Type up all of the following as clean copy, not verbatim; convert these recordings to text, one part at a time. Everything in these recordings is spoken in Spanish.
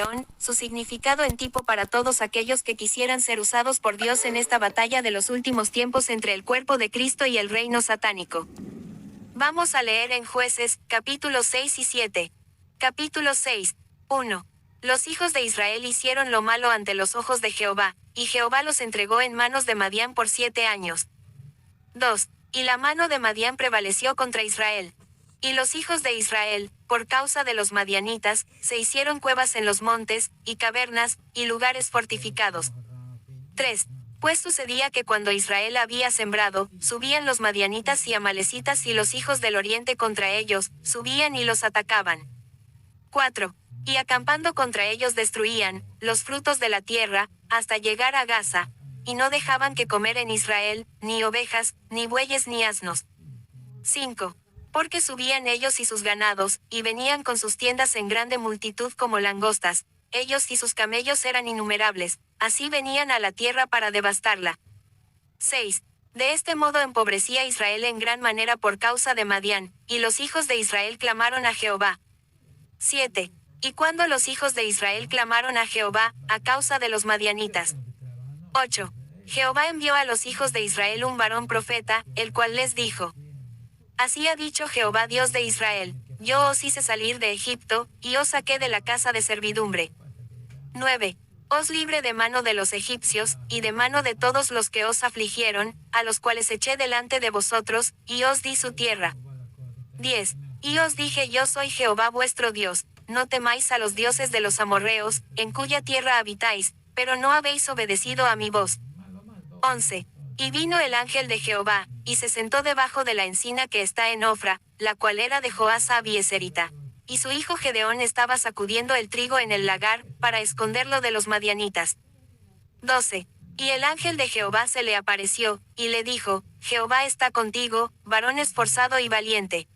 Gedeón, su significado en tipo para todos aquellos que quisieran ser usados por Dios en esta batalla de los últimos tiempos entre el cuerpo de Cristo y el reino satánico. Vamos a leer en Jueces, capítulos 6 y 7. Capítulo 6. 1. Los hijos de Israel hicieron lo malo ante los ojos de Jehová, y Jehová los entregó en manos de Madián por 7 años. 2. Y la mano de Madián prevaleció contra Israel. Y los hijos de Israel, por causa de los madianitas, se hicieron cuevas en los montes, y cavernas, y lugares fortificados. 3. Pues sucedía que cuando Israel había sembrado, subían los madianitas y amalecitas y los hijos del oriente contra ellos, subían y los atacaban. 4. Y acampando contra ellos destruían los frutos de la tierra, hasta llegar a Gaza, y no dejaban que comer en Israel, ni ovejas, ni bueyes ni asnos. 5. Porque subían ellos y sus ganados, y venían con sus tiendas en grande multitud como langostas, ellos y sus camellos eran innumerables, así venían a la tierra para devastarla. 6. De este modo empobrecía Israel en gran manera por causa de Madián, y los hijos de Israel clamaron a Jehová. 7. Y cuando los hijos de Israel clamaron a Jehová, a causa de los madianitas. 8. Jehová envió a los hijos de Israel un varón profeta, el cual les dijo: Así ha dicho Jehová Dios de Israel, yo os hice salir de Egipto, y os saqué de la casa de servidumbre. 9. Os libré de mano de los egipcios, y de mano de todos los que os afligieron, a los cuales eché delante de vosotros, y os di su tierra. 10. Y os dije: Yo soy Jehová vuestro Dios, no temáis a los dioses de los amorreos, en cuya tierra habitáis, pero no habéis obedecido a mi voz. 11. Y vino el ángel de Jehová, y se sentó debajo de la encina que está en Ofra, la cual era de Joás Abieserita. Y su hijo Gedeón estaba sacudiendo el trigo en el lagar, para esconderlo de los madianitas. 12. Y el ángel de Jehová se le apareció, y le dijo: Jehová está contigo, varón esforzado y valiente.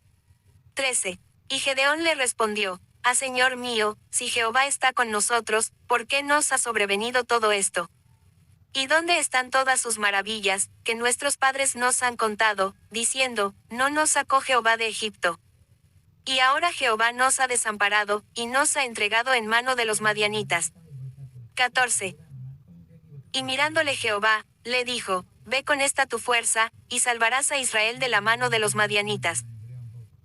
13. Y Gedeón le respondió: Señor mío, si Jehová está con nosotros, ¿por qué nos ha sobrevenido todo esto? ¿Y dónde están todas sus maravillas, que nuestros padres nos han contado, diciendo: No nos sacó Jehová de Egipto? Y ahora Jehová nos ha desamparado, y nos ha entregado en mano de los madianitas. 14. Y mirándole Jehová, le dijo: Ve con esta tu fuerza, y salvarás a Israel de la mano de los madianitas.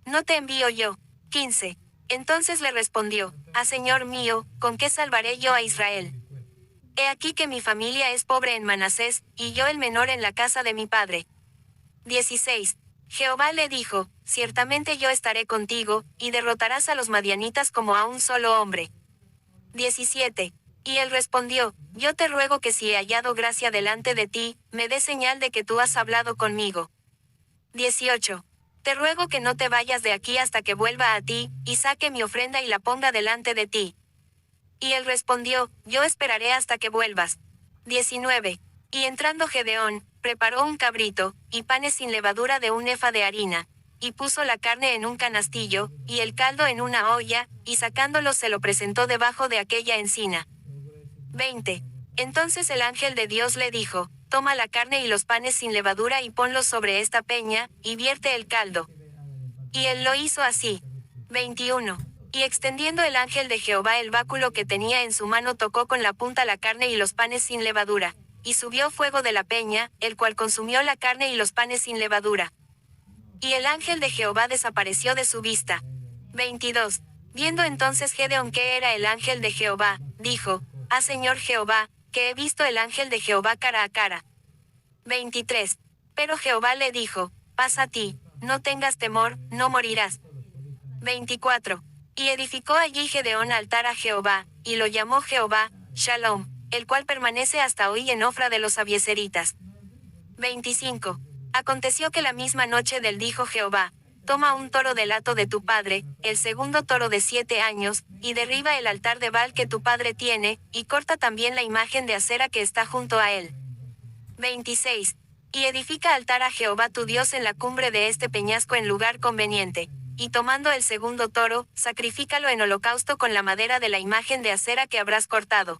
¿No te envío yo? 15. Entonces le respondió: Señor mío, ¿con qué salvaré yo a Israel? He aquí que mi familia es pobre en Manasés, y yo el menor en la casa de mi padre. 16. Jehová le dijo: Ciertamente yo estaré contigo, y derrotarás a los madianitas como a un solo hombre. 17. Y él respondió: Yo te ruego que si he hallado gracia delante de ti, me dé señal de que tú has hablado conmigo. 18. Te ruego que no te vayas de aquí hasta que vuelva a ti, y saque mi ofrenda y la ponga delante de ti. Y él respondió: Yo esperaré hasta que vuelvas. 19. Y entrando Gedeón, preparó un cabrito, y panes sin levadura de un efa de harina, y puso la carne en un canastillo, y el caldo en una olla, y sacándolo se lo presentó debajo de aquella encina. 20. Entonces el ángel de Dios le dijo: Toma la carne y los panes sin levadura y ponlos sobre esta peña, y vierte el caldo. Y él lo hizo así. 21. Y extendiendo el ángel de Jehová el báculo que tenía en su mano, tocó con la punta la carne y los panes sin levadura, y subió fuego de la peña, el cual consumió la carne y los panes sin levadura. Y el ángel de Jehová desapareció de su vista. 22. Viendo entonces Gedeón que era el ángel de Jehová, dijo: Señor Jehová, que he visto el ángel de Jehová cara a cara. 23. Pero Jehová le dijo: Pasa a ti, no tengas temor, no morirás. 24. Y edificó allí Gedeón altar a Jehová, y lo llamó Jehová Shalom, el cual permanece hasta hoy en Ofra de los Abieseritas. 25. Aconteció que la misma noche del dijo Jehová: Toma un toro del hato de tu padre, el segundo toro de 7 años, y derriba el altar de Baal que tu padre tiene, y corta también la imagen de acera que está junto a él. 26. Y edifica altar a Jehová tu Dios en la cumbre de este peñasco en lugar conveniente. Y tomando el segundo toro, sacrifícalo en holocausto con la madera de la imagen de acera que habrás cortado.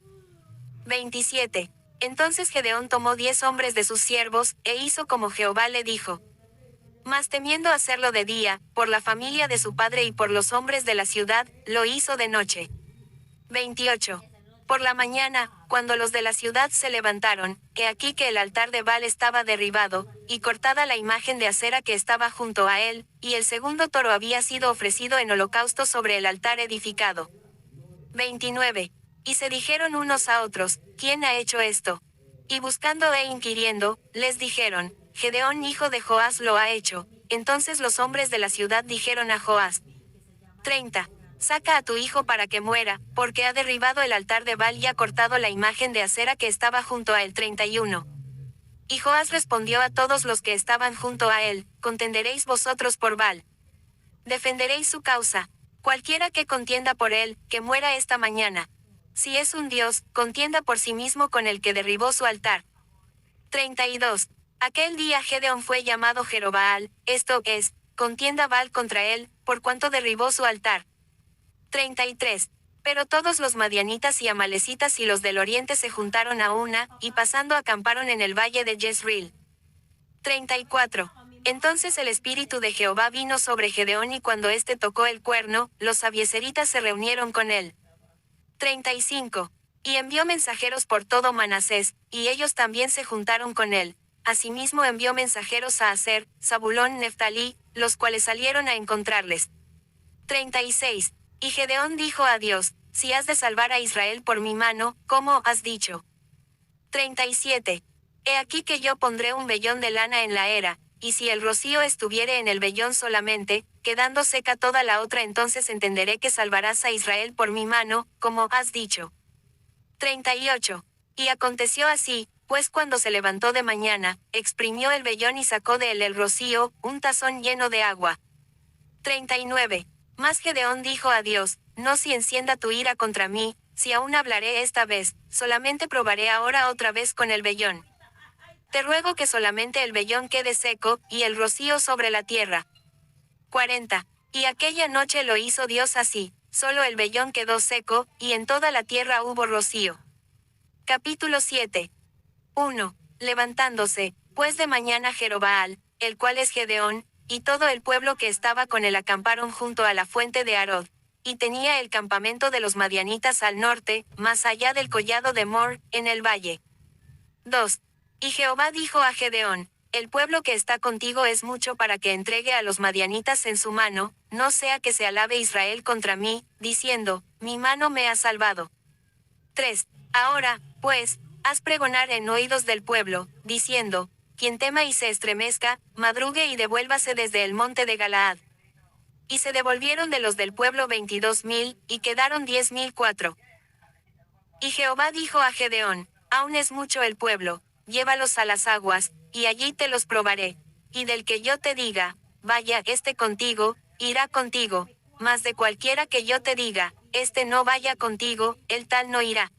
27. Entonces Gedeón tomó 10 hombres de sus siervos, e hizo como Jehová le dijo. Mas temiendo hacerlo de día, por la familia de su padre y por los hombres de la ciudad, lo hizo de noche. 28. Por la mañana, cuando los de la ciudad se levantaron, he aquí que el altar de Baal estaba derribado, y cortada la imagen de acera que estaba junto a él, y el segundo toro había sido ofrecido en holocausto sobre el altar edificado. 29. Y se dijeron unos a otros, ¿quién ha hecho esto? Y buscando e inquiriendo, les dijeron, Gedeón hijo de Joás lo ha hecho. Entonces los hombres de la ciudad dijeron a Joás. 30. Saca a tu hijo para que muera, porque ha derribado el altar de Baal y ha cortado la imagen de acera que estaba junto a él. 31. Y Joás respondió a todos los que estaban junto a él, contenderéis vosotros por Baal. Defenderéis su causa. Cualquiera que contienda por él, que muera esta mañana. Si es un dios, contienda por sí mismo con el que derribó su altar. 32. Aquel día Gedeón fue llamado Jerobaal, esto es, contienda Baal contra él, por cuanto derribó su altar. 33. Pero todos los madianitas y amalecitas y los del oriente se juntaron a una, y pasando acamparon en el valle de Jezreel. 34. Entonces el espíritu de Jehová vino sobre Gedeón y cuando éste tocó el cuerno, los abieseritas se reunieron con él. 35. Y envió mensajeros por todo Manasés, y ellos también se juntaron con él. Asimismo envió mensajeros a Aser, Zabulón, Neftalí, los cuales salieron a encontrarles. 36. Y Gedeón dijo a Dios, si has de salvar a Israel por mi mano, ¿cómo has dicho? 37. He aquí que yo pondré un vellón de lana en la era, y si el rocío estuviere en el vellón solamente, quedando seca toda la otra, entonces entenderé que salvarás a Israel por mi mano, como has dicho. 38. Y aconteció así, pues cuando se levantó de mañana, exprimió el vellón y sacó de él el rocío, un tazón lleno de agua. 39. Mas Gedeón dijo a Dios, no si encienda tu ira contra mí, si aún hablaré esta vez, solamente probaré ahora otra vez con el vellón. Te ruego que solamente el vellón quede seco, y el rocío sobre la tierra. 40. Y aquella noche lo hizo Dios así, solo el vellón quedó seco, y en toda la tierra hubo rocío. Capítulo 7. 1. Levantándose, pues de mañana Jerobaal, el cual es Gedeón, y todo el pueblo que estaba con él acamparon junto a la fuente de Arod, y tenía el campamento de los madianitas al norte, más allá del collado de Mor, en el valle. 2. Y Jehová dijo a Gedeón, el pueblo que está contigo es mucho para que entregue a los madianitas en su mano, no sea que se alabe Israel contra mí, diciendo, mi mano me ha salvado. 3. Ahora, pues, haz pregonar en oídos del pueblo, diciendo, quien tema y se estremezca, madrugue y devuélvase desde el monte de Galaad. Y se devolvieron de los del pueblo 22,000, y quedaron 10,004. Y Jehová dijo a Gedeón, aún es mucho el pueblo, llévalos a las aguas, y allí te los probaré. Y del que yo te diga, vaya este contigo, irá contigo, mas de cualquiera que yo te diga, este no vaya contigo, el tal no irá.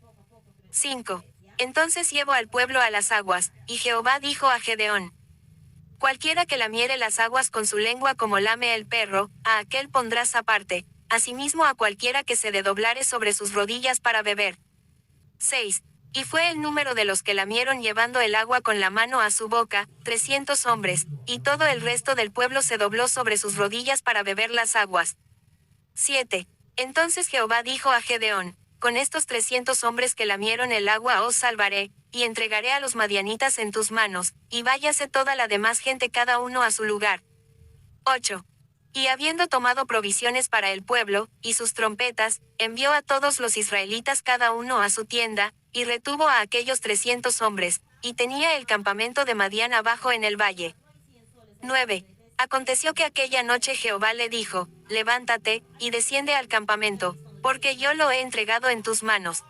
5. Entonces llevó al pueblo a las aguas, y Jehová dijo a Gedeón, cualquiera que lamiere las aguas con su lengua como lame el perro, a aquel pondrás aparte, asimismo a cualquiera que se doblare sobre sus rodillas para beber. 6. Y fue el número de los que lamieron llevando el agua con la mano a su boca, 300 hombres, y todo el resto del pueblo se dobló sobre sus rodillas para beber las aguas. 7. Entonces Jehová dijo a Gedeón, con estos 300 hombres que lamieron el agua os salvaré, y entregaré a los madianitas en tus manos, y váyase toda la demás gente cada uno a su lugar. 8. Y habiendo tomado provisiones para el pueblo, y sus trompetas, envió a todos los israelitas cada uno a su tienda, y retuvo a aquellos 300 hombres, y tenía el campamento de Madián abajo en el valle. 9. Aconteció que aquella noche Jehová le dijo, levántate, y desciende al campamento, porque yo lo he entregado en tus manos.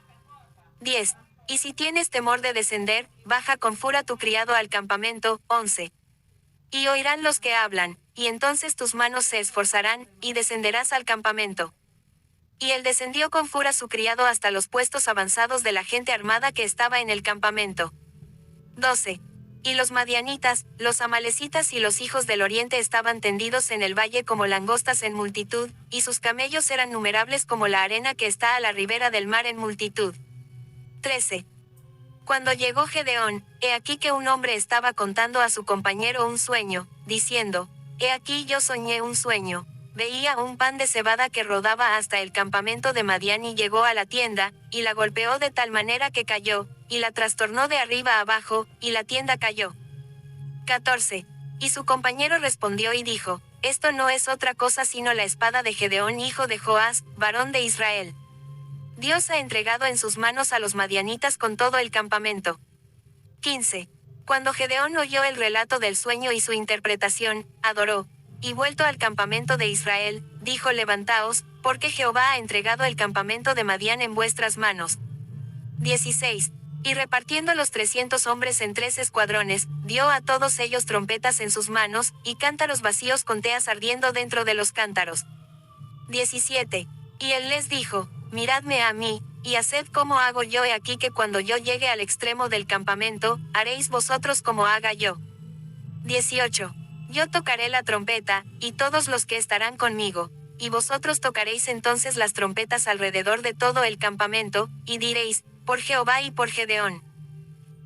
10. Y si tienes temor de descender, baja con fura tu criado al campamento. 11. Y oirán los que hablan, y entonces tus manos se esforzarán, y descenderás al campamento. Y él descendió con fura su criado hasta los puestos avanzados de la gente armada que estaba en el campamento. 12. Y los madianitas, los amalecitas y los hijos del oriente estaban tendidos en el valle como langostas en multitud, y sus camellos eran numerables como la arena que está a la ribera del mar en multitud. 13. Cuando llegó Gedeón, he aquí que un hombre estaba contando a su compañero un sueño, diciendo, he aquí yo soñé un sueño. veía un pan de cebada que rodaba hasta el campamento de Madián y llegó a la tienda, y la golpeó de tal manera que cayó, y la trastornó de arriba abajo, y la tienda cayó. 14. Y su compañero respondió y dijo, esto no es otra cosa sino la espada de Gedeón hijo de Joás, varón de Israel. Dios ha entregado en sus manos a los madianitas con todo el campamento. 15. Cuando Gedeón oyó el relato del sueño y su interpretación, adoró. Y vuelto al campamento de Israel, dijo: levantaos, porque Jehová ha entregado el campamento de Madián en vuestras manos. 16. Y repartiendo los 300 hombres en 3 escuadrones, dio a todos ellos trompetas en sus manos, y cántaros vacíos con teas ardiendo dentro de los cántaros. 17. Y él les dijo: miradme a mí, y haced como hago yo. He aquí que cuando yo llegue al extremo del campamento, haréis vosotros como haga yo. 18. Yo tocaré la trompeta, y todos los que estarán conmigo, y vosotros tocaréis entonces las trompetas alrededor de todo el campamento, y diréis: por Jehová y por Gedeón.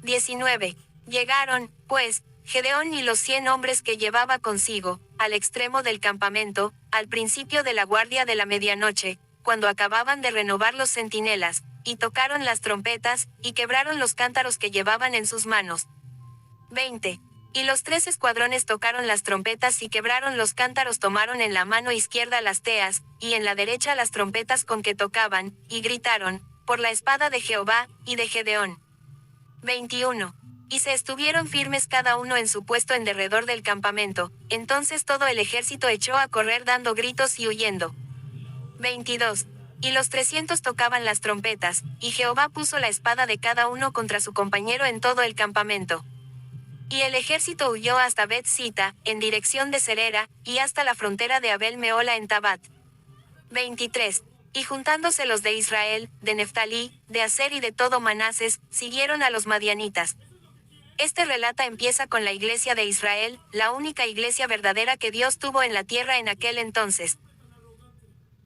19. Llegaron, pues, Gedeón y los 100 hombres que llevaba consigo, al extremo del campamento, al principio de la guardia de la medianoche, cuando acababan de renovar los centinelas, y tocaron las trompetas, y quebraron los cántaros que llevaban en sus manos. 20. Y los 3 escuadrones tocaron las trompetas y quebraron los cántaros, tomaron en la mano izquierda las teas, y en la derecha las trompetas con que tocaban, y gritaron: por la espada de Jehová, y de Gedeón. 21. Y se estuvieron firmes cada uno en su puesto en derredor del campamento, entonces todo el ejército echó a correr dando gritos y huyendo. 22. Y los 300 tocaban las trompetas, y Jehová puso la espada de cada uno contra su compañero en todo el campamento. Y el ejército huyó hasta Bet-sita, en dirección de Serera, y hasta la frontera de Abel-meola en Tabat. 23. Y juntándose los de Israel, de Neftalí, de Aser y de todo Manases, siguieron a los madianitas. Este relata empieza con la iglesia de Israel, la única iglesia verdadera que Dios tuvo en la tierra en aquel entonces.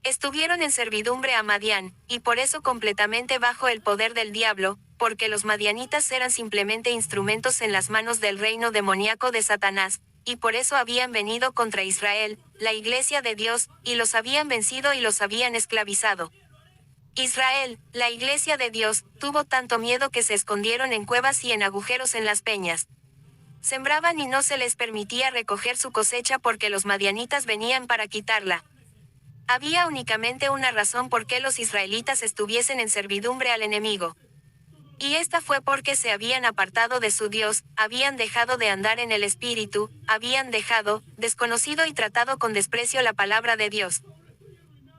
Estuvieron en servidumbre a Madián, y por eso completamente bajo el poder del diablo, porque los madianitas eran simplemente instrumentos en las manos del reino demoníaco de Satanás, y por eso habían venido contra Israel, la iglesia de Dios, y los habían vencido y los habían esclavizado. Israel, la iglesia de Dios, tuvo tanto miedo que se escondieron en cuevas y en agujeros en las peñas. Sembraban y no se les permitía recoger su cosecha porque los madianitas venían para quitarla. Había únicamente una razón por qué los israelitas estuviesen en servidumbre al enemigo. Y esta fue porque se habían apartado de su Dios, habían dejado de andar en el Espíritu, habían dejado, desconocido y tratado con desprecio la palabra de Dios.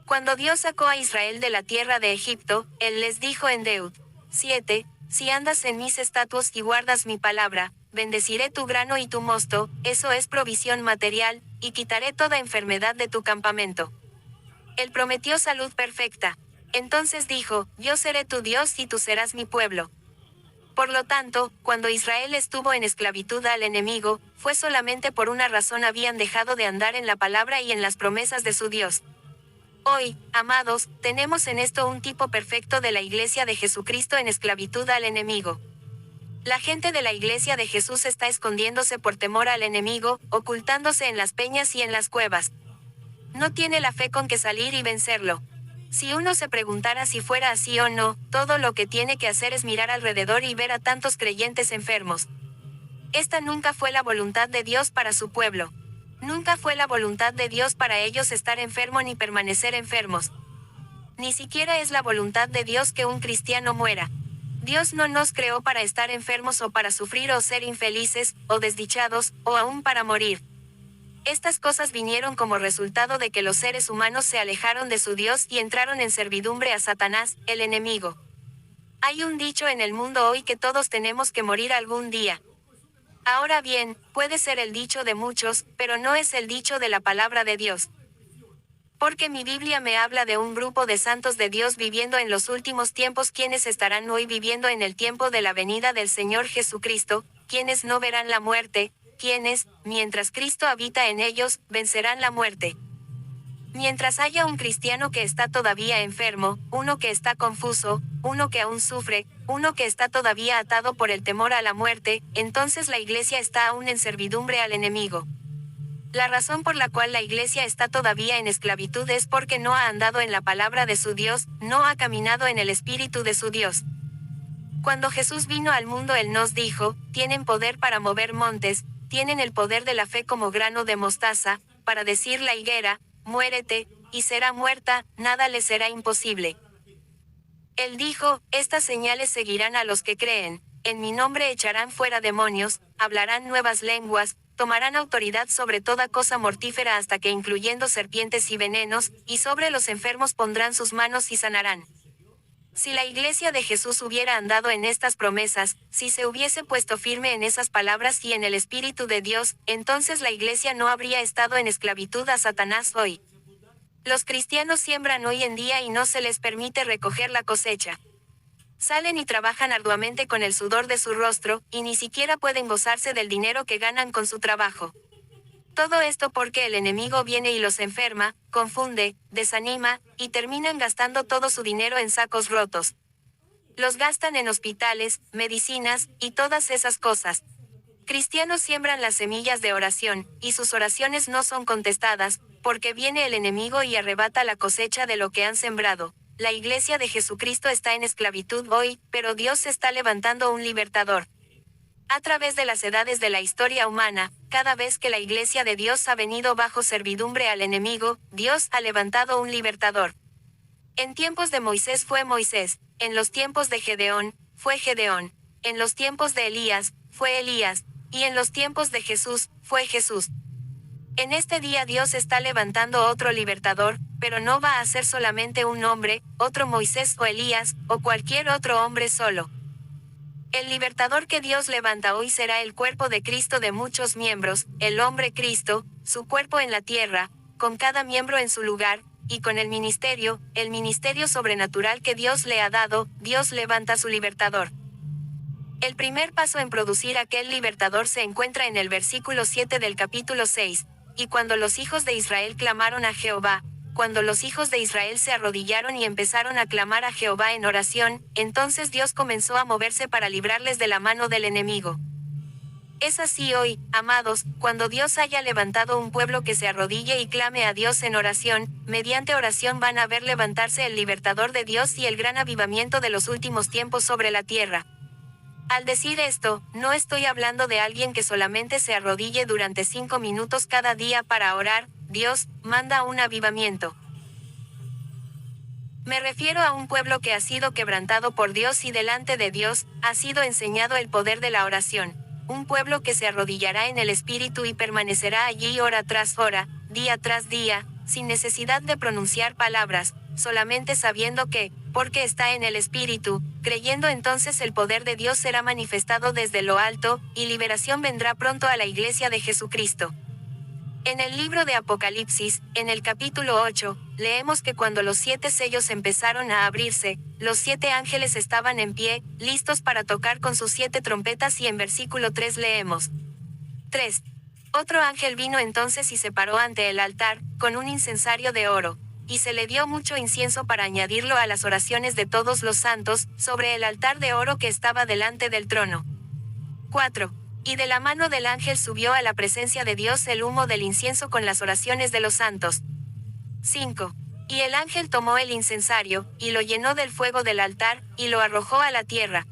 Cuando Dios sacó a Israel de la tierra de Egipto, Él les dijo en Deut 7, si andas en mis estatutos y guardas mi palabra, bendeciré tu grano y tu mosto, eso es provisión material, y quitaré toda enfermedad de tu campamento. Él prometió salud perfecta. Entonces dijo: yo seré tu Dios y tú serás mi pueblo. Por lo tanto, cuando Israel estuvo en esclavitud al enemigo, fue solamente por una razón: habían dejado de andar en la palabra y en las promesas de su Dios. Hoy, amados, tenemos en esto un tipo perfecto de la iglesia de Jesucristo en esclavitud al enemigo. La gente de la iglesia de Jesús está escondiéndose por temor al enemigo, ocultándose en las peñas y en las cuevas. No tiene la fe con que salir y vencerlo. Si uno se preguntara si fuera así o no, todo lo que tiene que hacer es mirar alrededor y ver a tantos creyentes enfermos. Esta nunca fue la voluntad de Dios para su pueblo. Nunca fue la voluntad de Dios para ellos estar enfermo ni permanecer enfermos. Ni siquiera es la voluntad de Dios que un cristiano muera. Dios no nos creó para estar enfermos o para sufrir o ser infelices, o desdichados, o aún para morir. Estas cosas vinieron como resultado de que los seres humanos se alejaron de su Dios y entraron en servidumbre a Satanás, el enemigo. Hay un dicho en el mundo hoy que todos tenemos que morir algún día. Ahora bien, puede ser el dicho de muchos, pero no es el dicho de la palabra de Dios. Porque mi Biblia me habla de un grupo de santos de Dios viviendo en los últimos tiempos, quienes estarán hoy viviendo en el tiempo de la venida del Señor Jesucristo, quienes no verán la muerte, quienes, mientras Cristo habita en ellos, vencerán la muerte. Mientras haya un cristiano que está todavía enfermo, uno que está confuso, uno que aún sufre, uno que está todavía atado por el temor a la muerte, entonces la iglesia está aún en servidumbre al enemigo. La razón por la cual la iglesia está todavía en esclavitud es porque no ha andado en la palabra de su Dios, no ha caminado en el Espíritu de su Dios. Cuando Jesús vino al mundo Él nos dijo, tienen poder para mover montes, tienen el poder de la fe como grano de mostaza, para decir la higuera, muérete, y será muerta, nada le será imposible. Él dijo, estas señales seguirán a los que creen, en mi nombre echarán fuera demonios, hablarán nuevas lenguas, tomarán autoridad sobre toda cosa mortífera hasta que incluyendo serpientes y venenos, y sobre los enfermos pondrán sus manos y sanarán. Si la iglesia de Jesús hubiera andado en estas promesas, si se hubiese puesto firme en esas palabras y en el Espíritu de Dios, entonces la iglesia no habría estado en esclavitud a Satanás hoy. Los cristianos siembran hoy en día y no se les permite recoger la cosecha. Salen y trabajan arduamente con el sudor de su rostro, y ni siquiera pueden gozarse del dinero que ganan con su trabajo. Todo esto porque el enemigo viene y los enferma, confunde, desanima, y terminan gastando todo su dinero en sacos rotos. Los gastan en hospitales, medicinas, y todas esas cosas. Cristianos siembran las semillas de oración, y sus oraciones no son contestadas, porque viene el enemigo y arrebata la cosecha de lo que han sembrado. La iglesia de Jesucristo está en esclavitud hoy, pero Dios está levantando un libertador. A través de las edades de la historia humana, cada vez que la iglesia de Dios ha venido bajo servidumbre al enemigo, Dios ha levantado un libertador. En tiempos de Moisés fue Moisés, en los tiempos de Gedeón, fue Gedeón, en los tiempos de Elías, fue Elías, y en los tiempos de Jesús, fue Jesús. En este día Dios está levantando otro libertador, pero no va a ser solamente un hombre, otro Moisés o Elías, o cualquier otro hombre solo. El libertador que Dios levanta hoy será el cuerpo de Cristo de muchos miembros, el hombre Cristo, su cuerpo en la tierra, con cada miembro en su lugar, y con el ministerio sobrenatural que Dios le ha dado, Dios levanta su libertador. El primer paso en producir aquel libertador se encuentra en el versículo 7 del capítulo 6, y cuando los hijos de Israel clamaron a Jehová, cuando los hijos de Israel se arrodillaron y empezaron a clamar a Jehová en oración, entonces Dios comenzó a moverse para librarles de la mano del enemigo. Es así hoy, amados, cuando Dios haya levantado un pueblo que se arrodille y clame a Dios en oración, mediante oración van a ver levantarse el libertador de Dios y el gran avivamiento de los últimos tiempos sobre la tierra. Al decir esto, no estoy hablando de alguien que solamente se arrodille durante 5 minutos cada día para orar. Dios manda un avivamiento. Me refiero a un pueblo que ha sido quebrantado por Dios y delante de Dios, ha sido enseñado el poder de la oración. Un pueblo que se arrodillará en el Espíritu y permanecerá allí hora tras hora, día tras día, sin necesidad de pronunciar palabras, solamente sabiendo que, porque está en el Espíritu, creyendo entonces el poder de Dios será manifestado desde lo alto, y liberación vendrá pronto a la iglesia de Jesucristo. En el libro de Apocalipsis, en el capítulo 8, leemos que cuando los 7 sellos empezaron a abrirse, los 7 ángeles estaban en pie, listos para tocar con sus 7 trompetas y en versículo 3 leemos. 3. Otro ángel vino entonces y se paró ante el altar, con un incensario de oro, y se le dio mucho incienso para añadirlo a las oraciones de todos los santos, sobre el altar de oro que estaba delante del trono. 4. Y de la mano del ángel subió a la presencia de Dios el humo del incienso con las oraciones de los santos. 5. Y el ángel tomó el incensario, y lo llenó del fuego del altar, y lo arrojó a la tierra.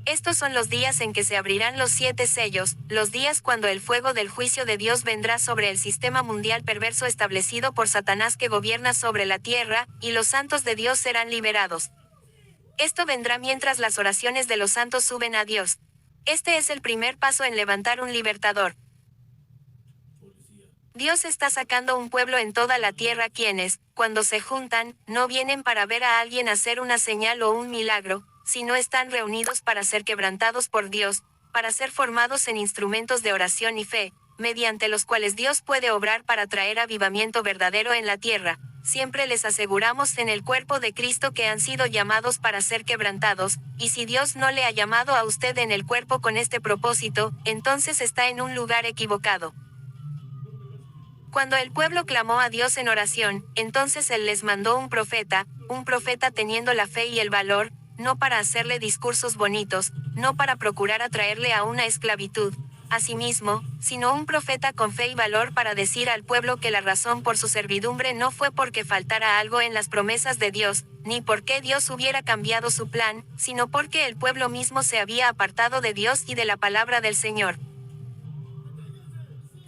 Estos son los días en que se abrirán los 7 sellos, los días cuando el fuego del juicio de Dios vendrá sobre el sistema mundial perverso establecido por Satanás que gobierna sobre la tierra, y los santos de Dios serán liberados. Esto vendrá mientras las oraciones de los santos suben a Dios. Este es el primer paso en levantar un libertador. Dios está sacando un pueblo en toda la tierra quienes, cuando se juntan, no vienen para ver a alguien hacer una señal o un milagro, sino están reunidos para ser quebrantados por Dios, para ser formados en instrumentos de oración y fe, mediante los cuales Dios puede obrar para traer avivamiento verdadero en la tierra. Siempre les aseguramos en el cuerpo de Cristo que han sido llamados para ser quebrantados, y si Dios no le ha llamado a usted en el cuerpo con este propósito, entonces está en un lugar equivocado. Cuando el pueblo clamó a Dios en oración, entonces Él les mandó un profeta teniendo la fe y el valor, no para hacerle discursos bonitos, no para procurar atraerle a una esclavitud, asimismo, sino un profeta con fe y valor para decir al pueblo que la razón por su servidumbre no fue porque faltara algo en las promesas de Dios, ni porque Dios hubiera cambiado su plan, sino porque el pueblo mismo se había apartado de Dios y de la palabra del Señor.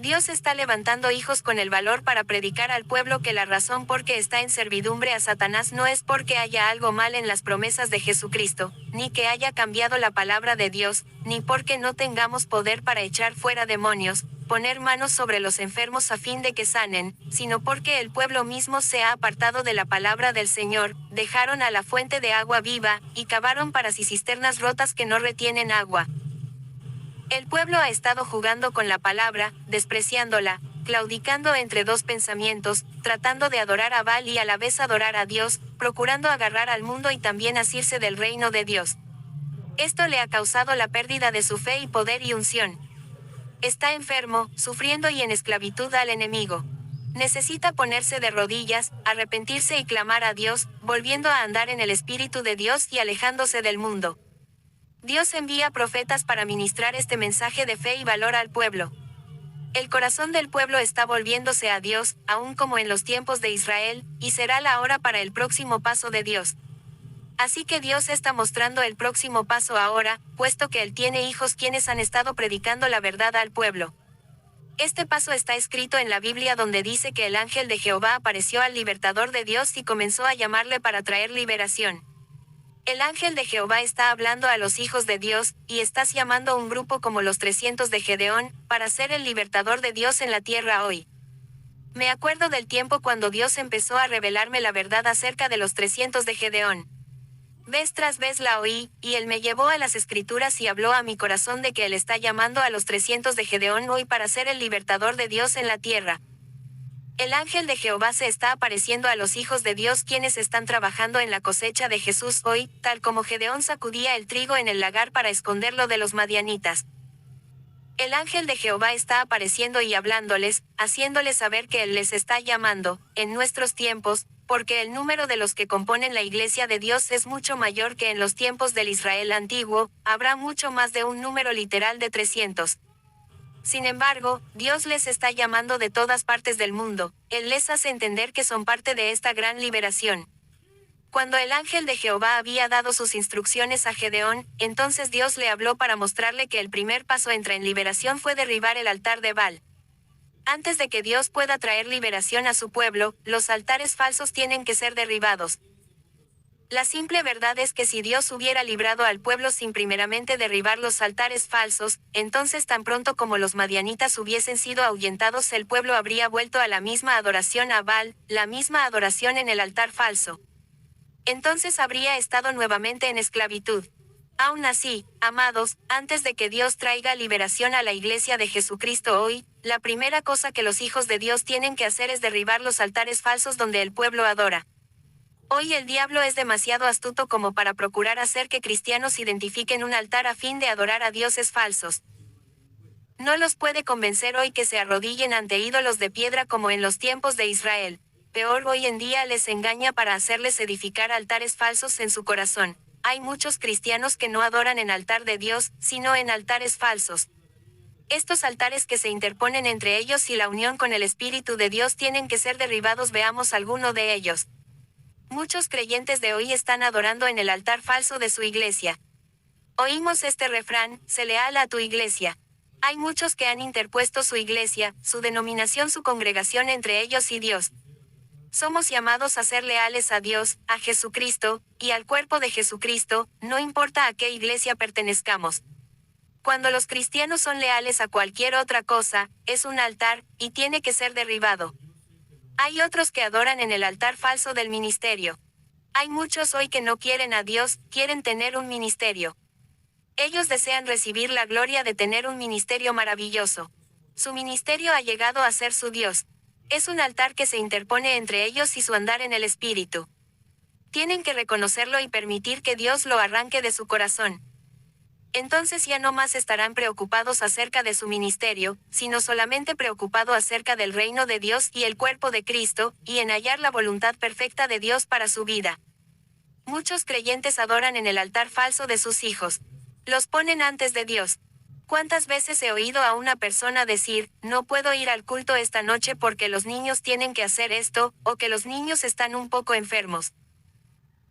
Dios está levantando hijos con el valor para predicar al pueblo que la razón por que está en servidumbre a Satanás no es porque haya algo mal en las promesas de Jesucristo, ni que haya cambiado la palabra de Dios, ni porque no tengamos poder para echar fuera demonios, poner manos sobre los enfermos a fin de que sanen, sino porque el pueblo mismo se ha apartado de la palabra del Señor, dejaron a la fuente de agua viva, y cavaron para sí cisternas rotas que no retienen agua. El pueblo ha estado jugando con la palabra, despreciándola, claudicando entre dos pensamientos, tratando de adorar a Baal y a la vez adorar a Dios, procurando agarrar al mundo y también asirse del reino de Dios. Esto le ha causado la pérdida de su fe y poder y unción. Está enfermo, sufriendo y en esclavitud al enemigo. Necesita ponerse de rodillas, arrepentirse y clamar a Dios, volviendo a andar en el Espíritu de Dios y alejándose del mundo. Dios envía profetas para ministrar este mensaje de fe y valor al pueblo. El corazón del pueblo está volviéndose a Dios, aún como en los tiempos de Israel, y será la hora para el próximo paso de Dios. Así que Dios está mostrando el próximo paso ahora, puesto que Él tiene hijos quienes han estado predicando la verdad al pueblo. Este paso está escrito en la Biblia donde dice que el ángel de Jehová apareció al libertador de Dios y comenzó a llamarle para traer liberación. El ángel de Jehová está hablando a los hijos de Dios, y estás llamando a un grupo como los 300 de Gedeón, para ser el libertador de Dios en la tierra hoy. Me acuerdo del tiempo cuando Dios empezó a revelarme la verdad acerca de los 300 de Gedeón. Vez tras vez la oí, y Él me llevó a las Escrituras y habló a mi corazón de que Él está llamando a los 300 de Gedeón hoy para ser el libertador de Dios en la tierra. El ángel de Jehová se está apareciendo a los hijos de Dios quienes están trabajando en la cosecha de Jesús hoy, tal como Gedeón sacudía el trigo en el lagar para esconderlo de los madianitas. El ángel de Jehová está apareciendo y hablándoles, haciéndoles saber que Él les está llamando, en nuestros tiempos, porque el número de los que componen la iglesia de Dios es mucho mayor que en los tiempos del Israel antiguo, habrá mucho más de un número literal de 300. Sin embargo, Dios les está llamando de todas partes del mundo, Él les hace entender que son parte de esta gran liberación. Cuando el ángel de Jehová había dado sus instrucciones a Gedeón, entonces Dios le habló para mostrarle que el primer paso en liberación fue derribar el altar de Baal. Antes de que Dios pueda traer liberación a su pueblo, los altares falsos tienen que ser derribados. La simple verdad es que si Dios hubiera librado al pueblo sin primeramente derribar los altares falsos, entonces tan pronto como los madianitas hubiesen sido ahuyentados el pueblo habría vuelto a la misma adoración a Baal, la misma adoración en el altar falso. Entonces habría estado nuevamente en esclavitud. Aún así, amados, antes de que Dios traiga liberación a la iglesia de Jesucristo hoy, la primera cosa que los hijos de Dios tienen que hacer es derribar los altares falsos donde el pueblo adora. Hoy el diablo es demasiado astuto como para procurar hacer que cristianos identifiquen un altar a fin de adorar a dioses falsos. No los puede convencer hoy que se arrodillen ante ídolos de piedra como en los tiempos de Israel. Peor, hoy en día les engaña para hacerles edificar altares falsos en su corazón. Hay muchos cristianos que no adoran en altar de Dios, sino en altares falsos. Estos altares que se interponen entre ellos y la unión con el Espíritu de Dios tienen que ser derribados. Veamos alguno de ellos. Muchos creyentes de hoy están adorando en el altar falso de su iglesia. Oímos este refrán: sé leal a tu iglesia. Hay muchos que han interpuesto su iglesia, su denominación, su congregación entre ellos y Dios. Somos llamados a ser leales a Dios, a Jesucristo, y al cuerpo de Jesucristo, no importa a qué iglesia pertenezcamos. Cuando los cristianos son leales a cualquier otra cosa, es un altar, y tiene que ser derribado. Hay otros que adoran en el altar falso del ministerio. Hay muchos hoy que no quieren a Dios, quieren tener un ministerio. Ellos desean recibir la gloria de tener un ministerio maravilloso. Su ministerio ha llegado a ser su Dios. Es un altar que se interpone entre ellos y su andar en el Espíritu. Tienen que reconocerlo y permitir que Dios lo arranque de su corazón. Entonces ya no más estarán preocupados acerca de su ministerio, sino solamente preocupado acerca del reino de Dios y el cuerpo de Cristo, y en hallar la voluntad perfecta de Dios para su vida. Muchos creyentes adoran en el altar falso de sus hijos. Los ponen antes de Dios. ¿Cuántas veces he oído a una persona decir, no puedo ir al culto esta noche porque los niños tienen que hacer esto, o que los niños están un poco enfermos?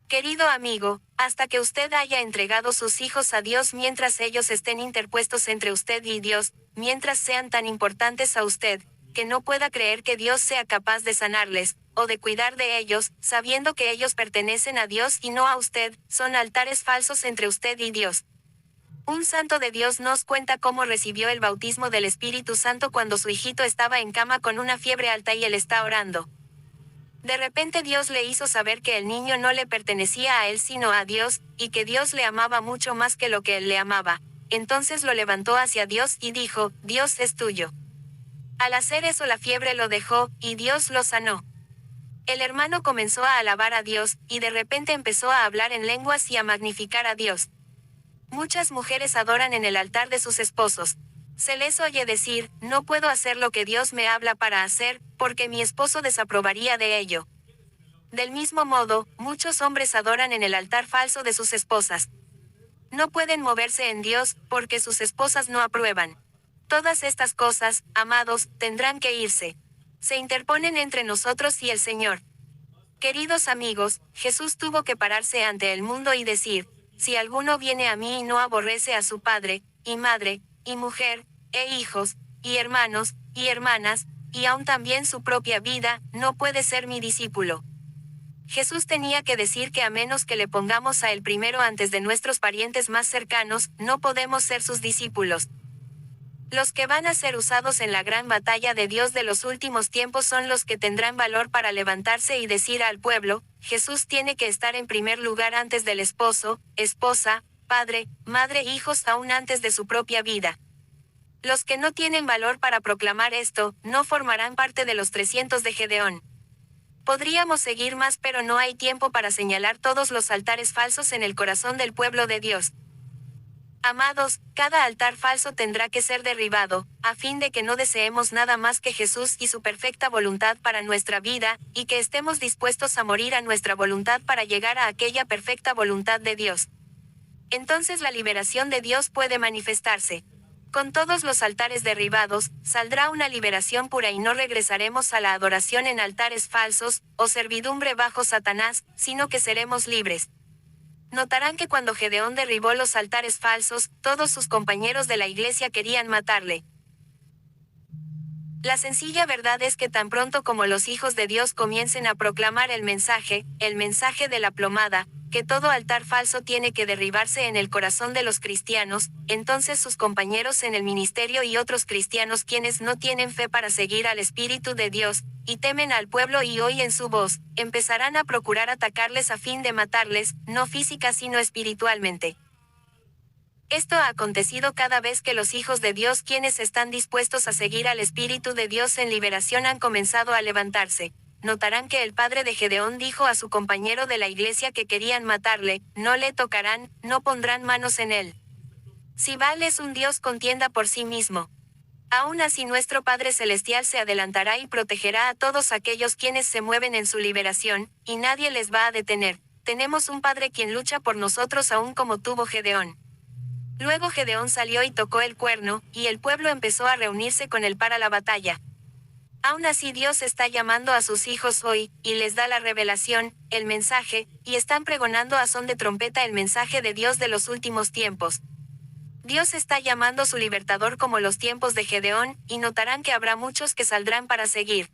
Querido amigo, hasta que usted haya entregado sus hijos a Dios mientras ellos estén interpuestos entre usted y Dios, mientras sean tan importantes a usted, que no pueda creer que Dios sea capaz de sanarles, o de cuidar de ellos, sabiendo que ellos pertenecen a Dios y no a usted, son altares falsos entre usted y Dios. Un santo de Dios nos cuenta cómo recibió el bautismo del Espíritu Santo cuando su hijito estaba en cama con una fiebre alta y él está orando. De repente Dios le hizo saber que el niño no le pertenecía a él sino a Dios, y que Dios le amaba mucho más que lo que él le amaba. Entonces lo levantó hacia Dios y dijo, Dios es tuyo. Al hacer eso la fiebre lo dejó, y Dios lo sanó. El hermano comenzó a alabar a Dios, y de repente empezó a hablar en lenguas y a magnificar a Dios. Muchas mujeres adoran en el altar de sus esposos. Se les oye decir, no puedo hacer lo que Dios me habla para hacer, porque mi esposo desaprobaría de ello. Del mismo modo, muchos hombres adoran en el altar falso de sus esposas. No pueden moverse en Dios, porque sus esposas no aprueban. Todas estas cosas, amados, tendrán que irse. Se interponen entre nosotros y el Señor. Queridos amigos, Jesús tuvo que pararse ante el mundo y decir, si alguno viene a mí y no aborrece a su padre, y madre, y mujer, e hijos, y hermanos, y hermanas, y aun también su propia vida, no puede ser mi discípulo. Jesús tenía que decir que a menos que le pongamos a él primero antes de nuestros parientes más cercanos, no podemos ser sus discípulos. Los que van a ser usados en la gran batalla de Dios de los últimos tiempos son los que tendrán valor para levantarse y decir al pueblo, Jesús tiene que estar en primer lugar antes del esposo, esposa, padre, madre, hijos, aún antes de su propia vida. Los que no tienen valor para proclamar esto, no formarán parte de los 300 de Gedeón. Podríamos seguir más, pero no hay tiempo para señalar todos los altares falsos en el corazón del pueblo de Dios. Amados, cada altar falso tendrá que ser derribado, a fin de que no deseemos nada más que Jesús y su perfecta voluntad para nuestra vida, y que estemos dispuestos a morir a nuestra voluntad para llegar a aquella perfecta voluntad de Dios. Entonces la liberación de Dios puede manifestarse. Con todos los altares derribados, saldrá una liberación pura y no regresaremos a la adoración en altares falsos, o servidumbre bajo Satanás, sino que seremos libres. Notarán que cuando Gedeón derribó los altares falsos, todos sus compañeros de la iglesia querían matarle. La sencilla verdad es que tan pronto como los hijos de Dios comiencen a proclamar el mensaje de la plomada, que todo altar falso tiene que derribarse en el corazón de los cristianos, entonces sus compañeros en el ministerio y otros cristianos quienes no tienen fe para seguir al Espíritu de Dios, y temen al pueblo y oyen su voz, empezarán a procurar atacarles a fin de matarles, no física sino espiritualmente. Esto ha acontecido cada vez que los hijos de Dios quienes están dispuestos a seguir al Espíritu de Dios en liberación han comenzado a levantarse. Notarán que el padre de Gedeón dijo a su compañero de la iglesia que querían matarle, no le tocarán, no pondrán manos en él. Si Baal es un dios, contienda por sí mismo. Aún así nuestro Padre Celestial se adelantará y protegerá a todos aquellos quienes se mueven en su liberación, y nadie les va a detener. Tenemos un Padre quien lucha por nosotros aún como tuvo Gedeón. Luego Gedeón salió y tocó el cuerno, y el pueblo empezó a reunirse con él para la batalla. Aún así Dios está llamando a sus hijos hoy, y les da la revelación, el mensaje, y están pregonando a son de trompeta el mensaje de Dios de los últimos tiempos. Dios está llamando a su libertador como los tiempos de Gedeón, y notarán que habrá muchos que saldrán para seguir.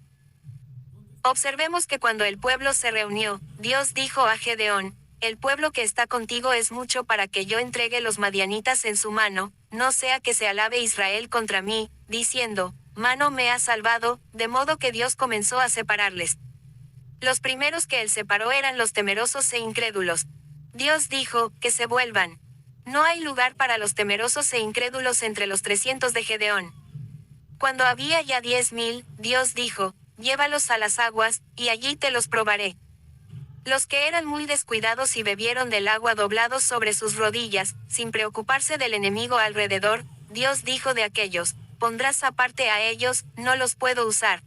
Observemos que cuando el pueblo se reunió, Dios dijo a Gedeón, el pueblo que está contigo es mucho para que yo entregue los madianitas en su mano, no sea que se alabe Israel contra mí, diciendo, mano me ha salvado, de modo que Dios comenzó a separarles. Los primeros que él separó eran los temerosos e incrédulos. Dios dijo, que se vuelvan. No hay lugar para los temerosos e incrédulos entre los 300 de Gedeón. Cuando había ya 10,000, Dios dijo, llévalos a las aguas, y allí te los probaré. Los que eran muy descuidados y bebieron del agua doblados sobre sus rodillas, sin preocuparse del enemigo alrededor, Dios dijo de aquellos, pondrás aparte a ellos, no los puedo usar.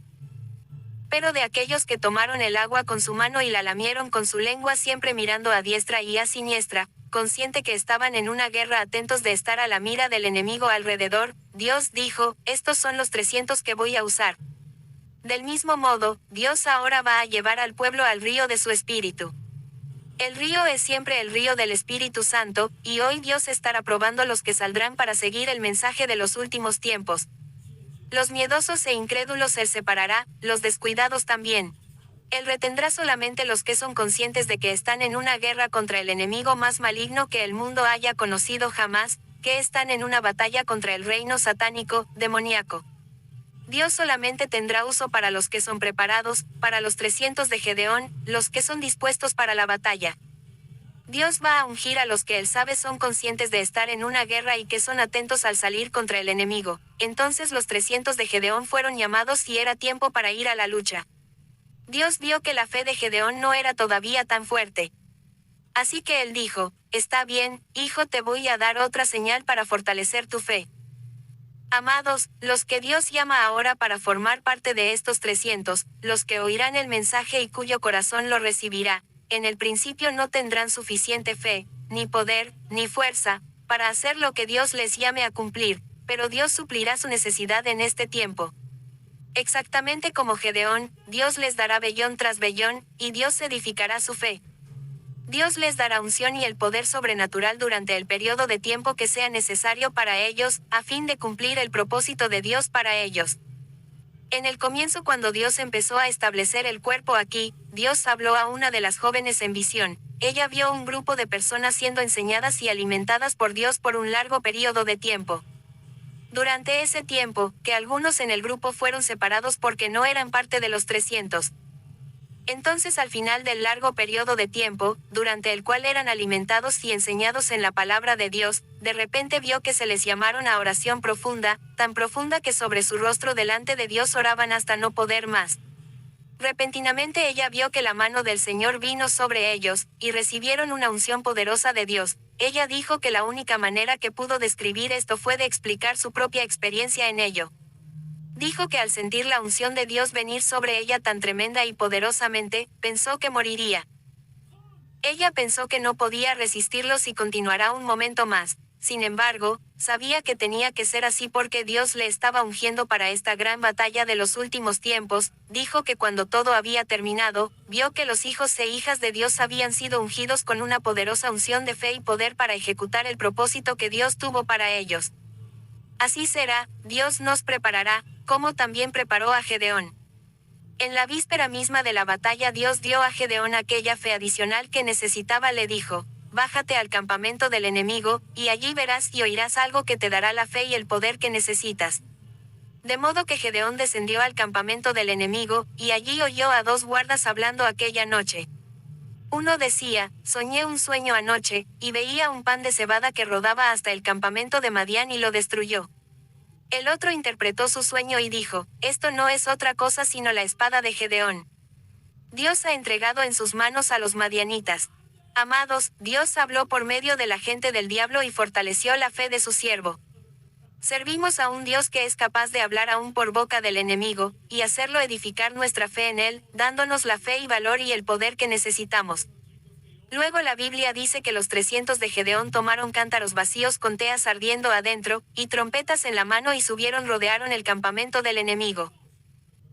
Pero de aquellos que tomaron el agua con su mano y la lamieron con su lengua siempre mirando a diestra y a siniestra, consciente que estaban en una guerra, atentos de estar a la mira del enemigo alrededor, Dios dijo, estos son los 300 que voy a usar. Del mismo modo, Dios ahora va a llevar al pueblo al río de su Espíritu. El río es siempre el río del Espíritu Santo, y hoy Dios estará probando los que saldrán para seguir el mensaje de los últimos tiempos. Los miedosos e incrédulos Él separará, los descuidados también. Él retendrá solamente los que son conscientes de que están en una guerra contra el enemigo más maligno que el mundo haya conocido jamás, que están en una batalla contra el reino satánico, demoníaco. Dios solamente tendrá uso para los que son preparados, para los 300 de Gedeón, los que son dispuestos para la batalla. Dios va a ungir a los que Él sabe son conscientes de estar en una guerra y que son atentos al salir contra el enemigo. Entonces los 300 de Gedeón fueron llamados y era tiempo para ir a la lucha. Dios vio que la fe de Gedeón no era todavía tan fuerte. Así que Él dijo, está bien, hijo, te voy a dar otra señal para fortalecer tu fe. Amados, los que Dios llama ahora para formar parte de estos 300, los que oirán el mensaje y cuyo corazón lo recibirá, en el principio no tendrán suficiente fe, ni poder, ni fuerza, para hacer lo que Dios les llame a cumplir, pero Dios suplirá su necesidad en este tiempo. Exactamente como Gedeón, Dios les dará vellón tras vellón, y Dios edificará su fe. Dios les dará unción y el poder sobrenatural durante el periodo de tiempo que sea necesario para ellos, a fin de cumplir el propósito de Dios para ellos. En el comienzo, cuando Dios empezó a establecer el cuerpo aquí, Dios habló a una de las jóvenes en visión. Ella vio un grupo de personas siendo enseñadas y alimentadas por Dios por un largo periodo de tiempo. Durante ese tiempo, que algunos en el grupo fueron separados porque no eran parte de los 300. Entonces al final del largo periodo de tiempo, durante el cual eran alimentados y enseñados en la palabra de Dios, de repente vio que se les llamaron a oración profunda, tan profunda que sobre su rostro delante de Dios oraban hasta no poder más. Repentinamente ella vio que la mano del Señor vino sobre ellos, y recibieron una unción poderosa de Dios. Ella dijo que la única manera que pudo describir esto fue de explicar su propia experiencia en ello. Dijo que al sentir la unción de Dios venir sobre ella tan tremenda y poderosamente, pensó que moriría. Ella pensó que no podía resistirlos y continuará un momento más. Sin embargo, sabía que tenía que ser así porque Dios le estaba ungiendo para esta gran batalla de los últimos tiempos. Dijo que cuando todo había terminado, vio que los hijos e hijas de Dios habían sido ungidos con una poderosa unción de fe y poder para ejecutar el propósito que Dios tuvo para ellos. Así será, Dios nos preparará, como también preparó a Gedeón. En la víspera misma de la batalla Dios dio a Gedeón aquella fe adicional que necesitaba. Le dijo, bájate al campamento del enemigo, y allí verás y oirás algo que te dará la fe y el poder que necesitas. De modo que Gedeón descendió al campamento del enemigo, y allí oyó a 2 guardas hablando aquella noche. Uno decía, soñé un sueño anoche, y veía un pan de cebada que rodaba hasta el campamento de Madián y lo destruyó. El otro interpretó su sueño y dijo, esto no es otra cosa sino la espada de Gedeón. Dios ha entregado en sus manos a los madianitas. Amados, Dios habló por medio de la gente del diablo y fortaleció la fe de su siervo. Servimos a un Dios que es capaz de hablar aún por boca del enemigo, y hacerlo edificar nuestra fe en Él, dándonos la fe y valor y el poder que necesitamos. Luego la Biblia dice que los 300 de Gedeón tomaron cántaros vacíos con teas ardiendo adentro, y trompetas en la mano y rodearon el campamento del enemigo.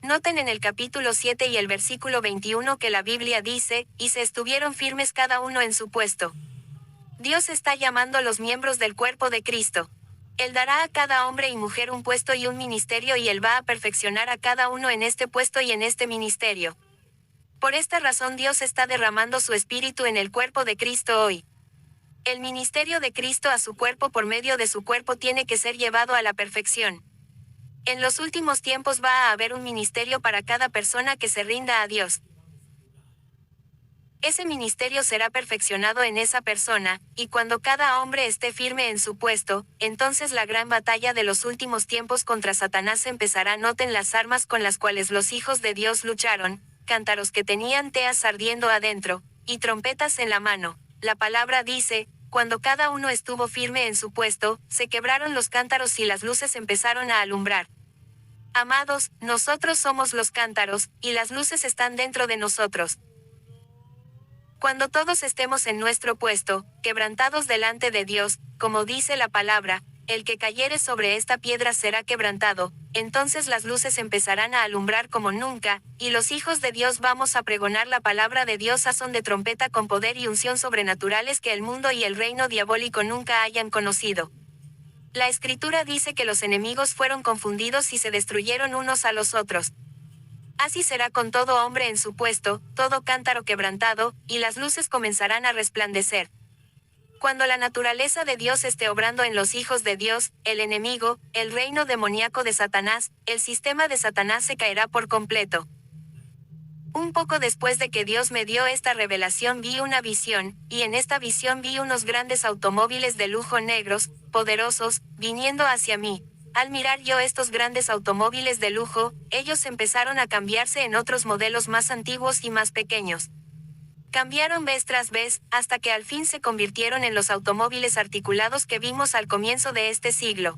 Noten en el capítulo 7 y el versículo 21 que la Biblia dice, y se estuvieron firmes cada uno en su puesto. Dios está llamando a los miembros del cuerpo de Cristo. Él dará a cada hombre y mujer un puesto y un ministerio y Él va a perfeccionar a cada uno en este puesto y en este ministerio. Por esta razón Dios está derramando su espíritu en el cuerpo de Cristo hoy. El ministerio de Cristo a su cuerpo por medio de su cuerpo tiene que ser llevado a la perfección. En los últimos tiempos va a haber un ministerio para cada persona que se rinda a Dios. Ese ministerio será perfeccionado en esa persona, y cuando cada hombre esté firme en su puesto, entonces la gran batalla de los últimos tiempos contra Satanás empezará. Noten las armas con las cuales los hijos de Dios lucharon, cántaros que tenían teas ardiendo adentro, y trompetas en la mano. La palabra dice, cuando cada uno estuvo firme en su puesto, se quebraron los cántaros y las luces empezaron a alumbrar. Amados, nosotros somos los cántaros, y las luces están dentro de nosotros. Cuando todos estemos en nuestro puesto, quebrantados delante de Dios, como dice la palabra, el que cayere sobre esta piedra será quebrantado, entonces las luces empezarán a alumbrar como nunca, y los hijos de Dios vamos a pregonar la palabra de Dios a son de trompeta con poder y unción sobrenaturales que el mundo y el reino diabólico nunca hayan conocido. La Escritura dice que los enemigos fueron confundidos y se destruyeron unos a los otros. Así será con todo hombre en su puesto, todo cántaro quebrantado, y las luces comenzarán a resplandecer. Cuando la naturaleza de Dios esté obrando en los hijos de Dios, el enemigo, el reino demoníaco de Satanás, el sistema de Satanás se caerá por completo. Un poco después de que Dios me dio esta revelación vi una visión, y en esta visión vi unos grandes automóviles de lujo negros, poderosos, viniendo hacia mí. Al mirar yo estos grandes automóviles de lujo, ellos empezaron a cambiarse en otros modelos más antiguos y más pequeños. Cambiaron vez tras vez, hasta que al fin se convirtieron en los automóviles articulados que vimos al comienzo de este siglo.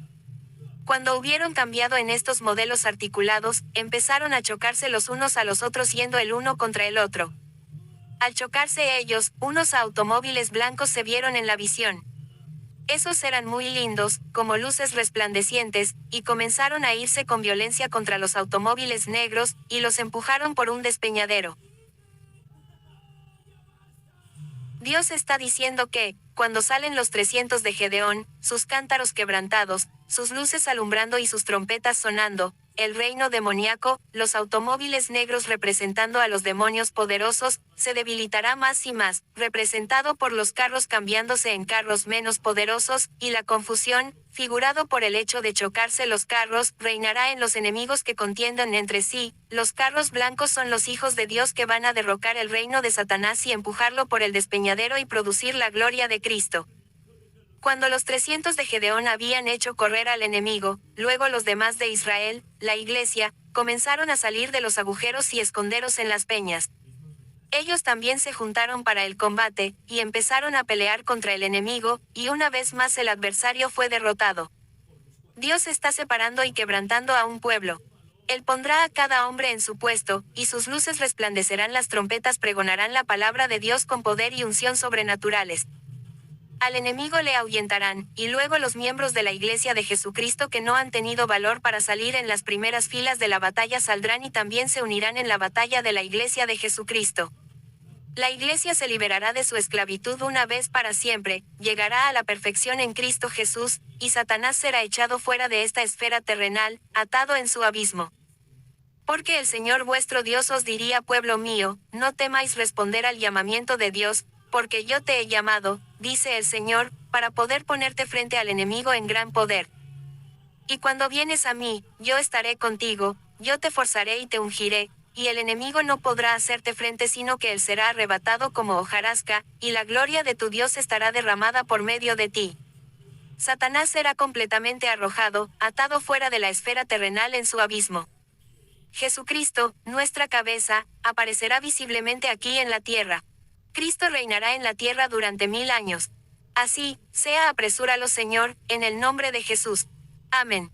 Cuando hubieron cambiado en estos modelos articulados, empezaron a chocarse los unos a los otros yendo el uno contra el otro. Al chocarse ellos, unos automóviles blancos se vieron en la visión. Esos eran muy lindos, como luces resplandecientes, y comenzaron a irse con violencia contra los automóviles negros, y los empujaron por un despeñadero. Dios está diciendo que, cuando salen los 300 de Gedeón, sus cántaros quebrantados, sus luces alumbrando y sus trompetas sonando, el reino demoníaco, los automóviles negros representando a los demonios poderosos, se debilitará más y más, representado por los carros cambiándose en carros menos poderosos, y la confusión, figurado por el hecho de chocarse los carros, reinará en los enemigos que contiendan entre sí. Los carros blancos son los hijos de Dios que van a derrocar el reino de Satanás y empujarlo por el despeñadero y producir la gloria de Cristo. Cuando los 300 de Gedeón habían hecho correr al enemigo, luego los demás de Israel, la iglesia, comenzaron a salir de los agujeros y esconderos en las peñas. Ellos también se juntaron para el combate, y empezaron a pelear contra el enemigo, y una vez más el adversario fue derrotado. Dios está separando y quebrantando a un pueblo. Él pondrá a cada hombre en su puesto, y sus luces resplandecerán, las trompetas pregonarán la palabra de Dios con poder y unción sobrenaturales. Al enemigo le ahuyentarán, y luego los miembros de la Iglesia de Jesucristo que no han tenido valor para salir en las primeras filas de la batalla saldrán y también se unirán en la batalla de la Iglesia de Jesucristo. La Iglesia se liberará de su esclavitud una vez para siempre, llegará a la perfección en Cristo Jesús, y Satanás será echado fuera de esta esfera terrenal, atado en su abismo. Porque el Señor vuestro Dios os diría: pueblo mío, no temáis responder al llamamiento de Dios, porque yo te he llamado, dice el Señor, para poder ponerte frente al enemigo en gran poder. Y cuando vienes a mí, yo estaré contigo, yo te forzaré y te ungiré, y el enemigo no podrá hacerte frente sino que él será arrebatado como hojarasca, y la gloria de tu Dios estará derramada por medio de ti. Satanás será completamente arrojado, atado fuera de la esfera terrenal en su abismo. Jesucristo, nuestra cabeza, aparecerá visiblemente aquí en la tierra. Cristo reinará en la tierra durante 1000 años. Así, sea, apresúralo, Señor, en el nombre de Jesús. Amén.